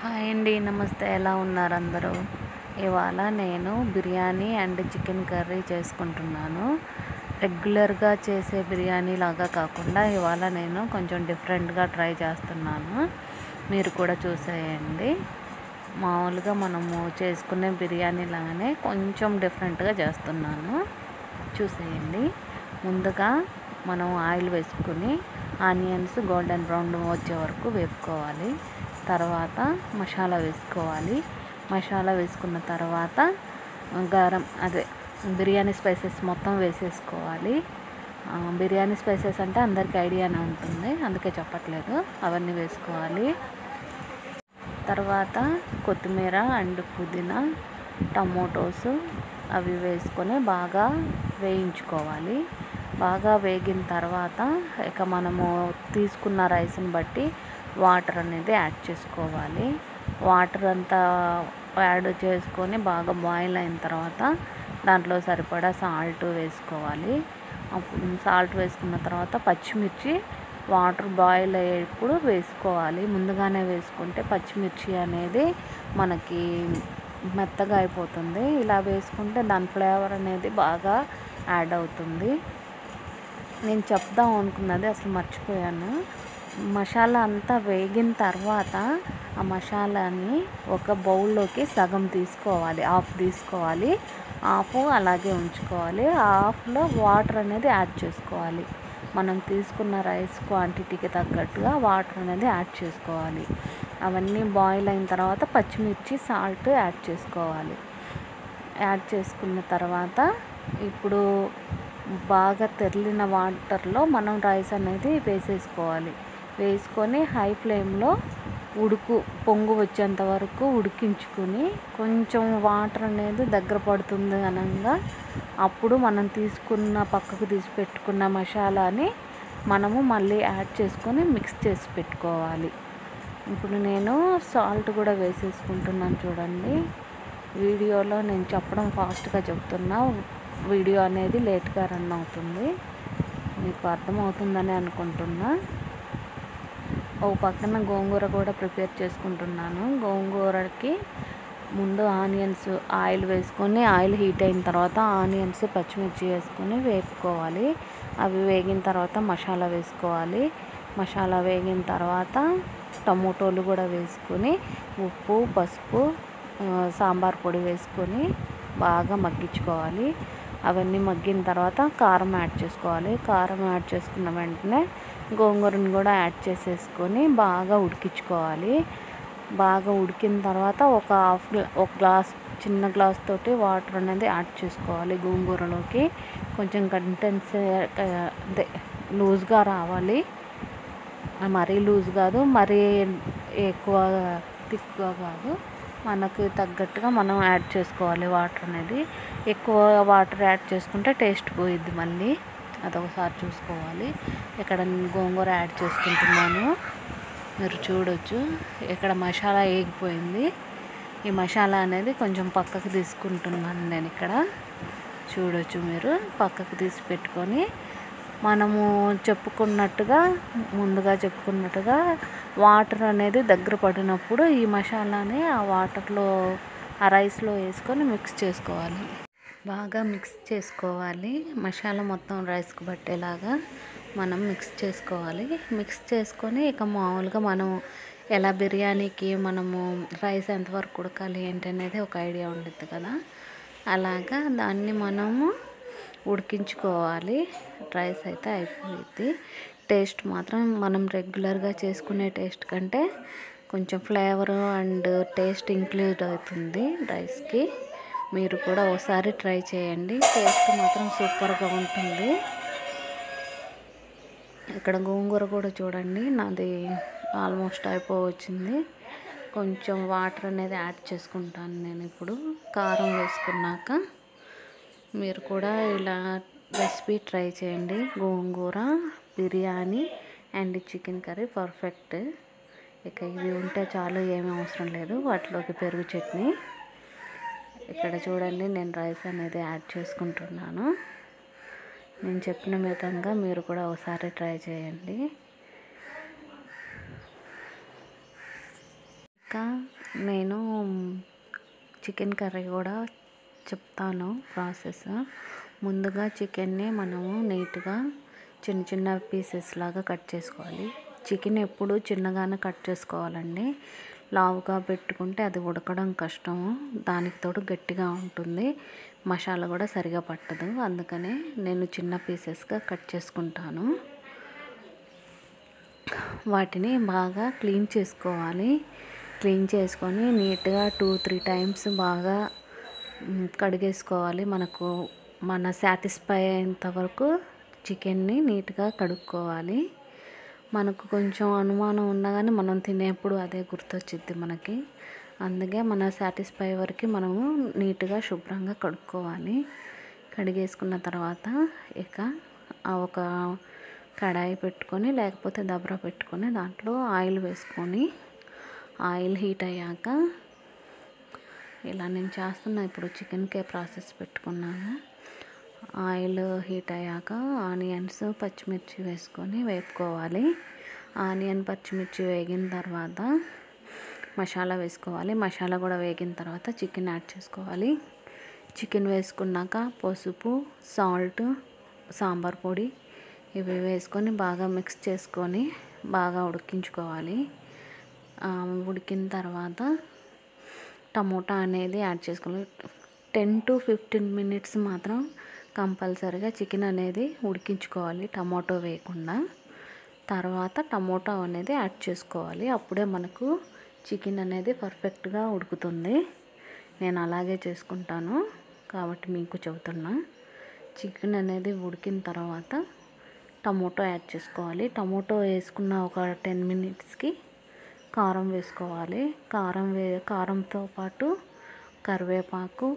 Hi అండి, నమస్తే. ఎలా ఉన్నారు అందరూ? ఇవాళ నేను బిర్యానీ అండ్ చికెన్ కర్రీ చేసుకుంటున్నాను. రెగ్యులర్గా చేసే బిర్యానీ లాగా కాకుండా ఇవాళ నేను కొంచెం డిఫరెంట్గా ట్రై చేస్తున్నాను. మీరు కూడా చూసేయండి. మామూలుగా మనము చేసుకునే బిర్యానీ లాగానే కొంచెం డిఫరెంట్గా చేస్తున్నాను, చూసేయండి. ముందుగా మనం ఆయిల్ వేసుకుని ఆనియన్స్ గోల్డెన్ బ్రౌన్ వచ్చే వరకు వేపుకోవాలి. తర్వాత మసాలా వేసుకోవాలి. మసాలా వేసుకున్న తర్వాత బిర్యానీ స్పైసెస్ మొత్తం వేసేసుకోవాలి. బిర్యానీ స్పైసెస్ అంటే అందరికీ ఐడియానే ఉంటుంది, అందుకే చెప్పట్లేదు. అవన్నీ వేసుకోవాలి. తర్వాత కొత్తిమీర అండ్ పుదీనా, టమోటోస్ అవి వేసుకొని బాగా వేయించుకోవాలి. బాగా వేగిన తర్వాత ఇక మనము తీసుకున్న రైస్ని బట్టి వాటర్ అనేది యాడ్ చేసుకోవాలి. వాటర్ అంతా యాడ్ చేసుకొని బాగా బాయిల్ అయిన తర్వాత దాంట్లో సరిపడా సాల్ట్ వేసుకోవాలి. సాల్ట్ వేసుకున్న తర్వాత పచ్చిమిర్చి వాటర్ బాయిల్ అయ్యేప్పుడు వేసుకోవాలి. ముందుగానే వేసుకుంటే పచ్చిమిర్చి అనేది మనకి మెత్తగా అయిపోతుంది. ఇలా వేసుకుంటే దాని ఫ్లేవర్ అనేది బాగా యాడ్ అవుతుంది. నేను చెప్దాం అనుకున్నది అసలు మర్చిపోయాను. మసాలా అంతా వేగిన తర్వాత ఆ మసాలాని ఒక బౌల్లోకి సగం తీసుకోవాలి, హాఫ్ తీసుకోవాలి. హాఫ్ అలాగే ఉంచుకోవాలి. హాఫ్లో వాటర్ అనేది యాడ్ చేసుకోవాలి. మనం తీసుకున్న రైస్ క్వాంటిటీకి తగ్గట్టుగా వాటర్ అనేది యాడ్ చేసుకోవాలి. అవన్నీ బాయిల్ అయిన తర్వాత పచ్చిమిర్చి సాల్ట్ యాడ్ చేసుకోవాలి. యాడ్ చేసుకున్న తర్వాత ఇప్పుడు బాగా తెరిలిన వాటర్లో మనం రైస్ అనేది వేసేసుకోవాలి. వేసుకొని హై ఫ్లేమ్లో పొంగు వచ్చేంత వరకు ఉడికించుకుని కొంచెం వాటర్ అనేది దగ్గర పడుతుంది అనగా అప్పుడు మనం పక్కకు తీసి పెట్టుకున్న మసాలాని మనము మళ్ళీ యాడ్ చేసుకొని మిక్స్ చేసి పెట్టుకోవాలి. ఇప్పుడు నేను సాల్ట్ కూడా వేసేసుకుంటున్నాను. చూడండి, వీడియోలో నేను చెప్పడం ఫాస్ట్గా చెప్తున్నా, వీడియో అనేది లేట్గా రన్ అవుతుంది. మీకు అర్థమవుతుందని అనుకుంటున్నా. ఓ పక్కన గోంగూర కూడా ప్రిపేర్ చేసుకుంటున్నాను. గోంగూరకి ముందు ఆయిల్ వేసుకొని ఆయిల్ హీట్ అయిన తర్వాత ఆనియన్స్ పచ్చిమిర్చి వేసుకొని వేపుకోవాలి. అవి వేగిన తర్వాత మసాలా వేసుకోవాలి. మసాలా వేగిన తర్వాత టమోటోలు కూడా వేసుకొని ఉప్పు, పసుపు, సాంబార్ పొడి వేసుకొని బాగా మగ్గించుకోవాలి. అవన్నీ మగ్గిన తర్వాత కారం యాడ్ చేసుకోవాలి. కారం యాడ్ చేసుకున్న వెంటనే గోంగూరను కూడా యాడ్ చేసేసుకొని బాగా ఉడికించుకోవాలి. బాగా ఉడికిన తర్వాత ఒక గ్లాస్ చిన్న గ్లాస్ తోటి వాటర్ అనేది యాడ్ చేసుకోవాలి. గోంగూరలోకి కొంచెం లూజ్గా రావాలి. మరీ లూజ్ కాదు, మరీ ఎక్కువ థిక్గా కాదు. మనకు తగ్గట్టుగా మనం యాడ్ చేసుకోవాలి వాటర్ అనేది. ఎక్కువ వాటర్ యాడ్ చేసుకుంటే టేస్ట్ పోయిద్ది మళ్ళీ. అదొకసారి చూసుకోవాలి. ఇక్కడ నేను గోంగూర యాడ్ చేసుకుంటున్నాను. మీరు చూడొచ్చు, ఇక్కడ మసాలా వేగిపోయింది. ఈ మసాలా అనేది కొంచెం పక్కకు తీసుకుంటున్నాను నేను. ఇక్కడ చూడొచ్చు, మీరు పక్కకు తీసి పెట్టుకొని మనము ముందుగా చెప్పుకున్నట్టుగా వాటర్ అనేది దగ్గర పడినప్పుడు ఈ మసాలాని ఆ రైస్లో వేసుకొని మిక్స్ చేసుకోవాలి. బాగా మిక్స్ చేసుకోవాలి. మసాలా మొత్తం రైస్కి పట్టేలాగా మనం మిక్స్ చేసుకోవాలి. మిక్స్ చేసుకొని ఇక మామూలుగా మనం ఎలా బిర్యానీకి మనము రైస్ ఎంతవరకు ఉడకాలి ఏంటనేది ఒక ఐడియా ఉంటుంది కదా, అలాగా దాన్ని మనము ఉడికించుకోవాలి. రైస్ అయితే అయిపోయింది. టేస్ట్ మాత్రం మనం రెగ్యులర్గా చేసుకునే టేస్ట్ కంటే కొంచెం ఫ్లేవర్ అండ్ టేస్ట్ ఇంక్లూడ్ అవుతుంది రైస్కి. మీరు కూడా ఒకసారి ట్రై చేయండి. టేస్ట్ మాత్రం సూపర్గా ఉంటుంది. ఇక్కడ గోంగూర కూడా చూడండి, నాది ఆల్మోస్ట్ అయిపోవచ్చింది. కొంచెం వాటర్ అనేది యాడ్ చేసుకుంటాను నేను ఇప్పుడు కారం వేసుకున్నాక. మీరు కూడా ఇలా రెసిపీ ట్రై చేయండి. Gongura biryani and chicken curry perfect. ఇక ఇవి ఉంటే చాలు, ఏమీ అవసరం లేదు. వాటిలోకి పెరుగు చట్నీ. ఇక్కడ చూడండి, నేను రైస్ అనేది యాడ్ చేసుకుంటున్నాను. నేను చెప్పిన విధంగా మీరు కూడా ఒకసారి ట్రై చేయండి. ఇంకా నేను చికెన్ కర్రీ కూడా చెప్తాను ప్రాసెస్. ముందుగా చికెన్ని మనము నీట్గా చిన్న చిన్న పీసెస్ లాగా కట్ చేసుకోవాలి. చికెన్ ఎప్పుడు చిన్నగానే కట్ చేసుకోవాలండి. లావుగా పెట్టుకుంటే అది ఉడకడం కష్టము, దానికి తోడు గట్టిగా ఉంటుంది, మసాలా కూడా సరిగా పట్టదు. అందుకనే నేను చిన్న పీసెస్గా కట్ చేసుకుంటాను. వాటిని బాగా క్లీన్ చేసుకోవాలి. క్లీన్ చేసుకొని నీట్గా 2-3 టైమ్స్ బాగా కడిగేసుకోవాలి. మన సాటిస్ఫై అయ్యేంత వరకు చికెన్ని నీట్గా కడుక్కోవాలి. మనకు కొంచెం అనుమానం ఉన్నా కానీ మనం తినేప్పుడు అదే గుర్తొచ్చింది మనకి. అందుకే మన సాటిస్ఫై వరకు మనము నీట్గా శుభ్రంగా కడుక్కోవాలి. కడిగేసుకున్న తర్వాత ఇక ఒక కడాయి పెట్టుకొని లేకపోతే దబరా పెట్టుకొని దాంట్లో ఆయిల్ వేసుకొని, ఆయిల్ హీట్ అయ్యాక ఇలా నేను చేస్తున్నా ఇప్పుడు చికెన్కే ప్రాసెస్ పెట్టుకున్నాను. ఆయిల్ హీట్ అయ్యాక ఆనియన్స్, పచ్చిమిర్చి వేసుకొని వేపుకోవాలి. ఆనియన్, పచ్చిమిర్చి వేగిన తర్వాత మసాలా వేసుకోవాలి. మసాలా కూడా వేగిన తర్వాత చికెన్ యాడ్ చేసుకోవాలి. చికెన్ వేసుకున్నాక పసుపు, సాల్ట్, సాంబార్ పొడి ఇవి వేసుకొని బాగా మిక్స్ చేసుకొని బాగా ఉడికించుకోవాలి. ఉడికిన తర్వాత టమోటా అనేది యాడ్ చేసుకోవాలి. 10-15 మినిట్స్ మాత్రం కంపల్సరీగా చికెన్ అనేది ఉడికించుకోవాలి టమాటో వేయకుండా. తర్వాత టమోటా అనేది యాడ్ చేసుకోవాలి. అప్పుడే మనకు చికెన్ అనేది పర్ఫెక్ట్గా ఉడుకుతుంది. నేను అలాగే చేసుకుంటాను కాబట్టి మీకు చెబుతున్నా. చికెన్ అనేది ఉడికిన తర్వాత టమోటో యాడ్ చేసుకోవాలి. టమోటో వేసుకున్న ఒక 10 మినిట్స్కి కారం వేసుకోవాలి. కారంతో పాటు కరివేపాకు,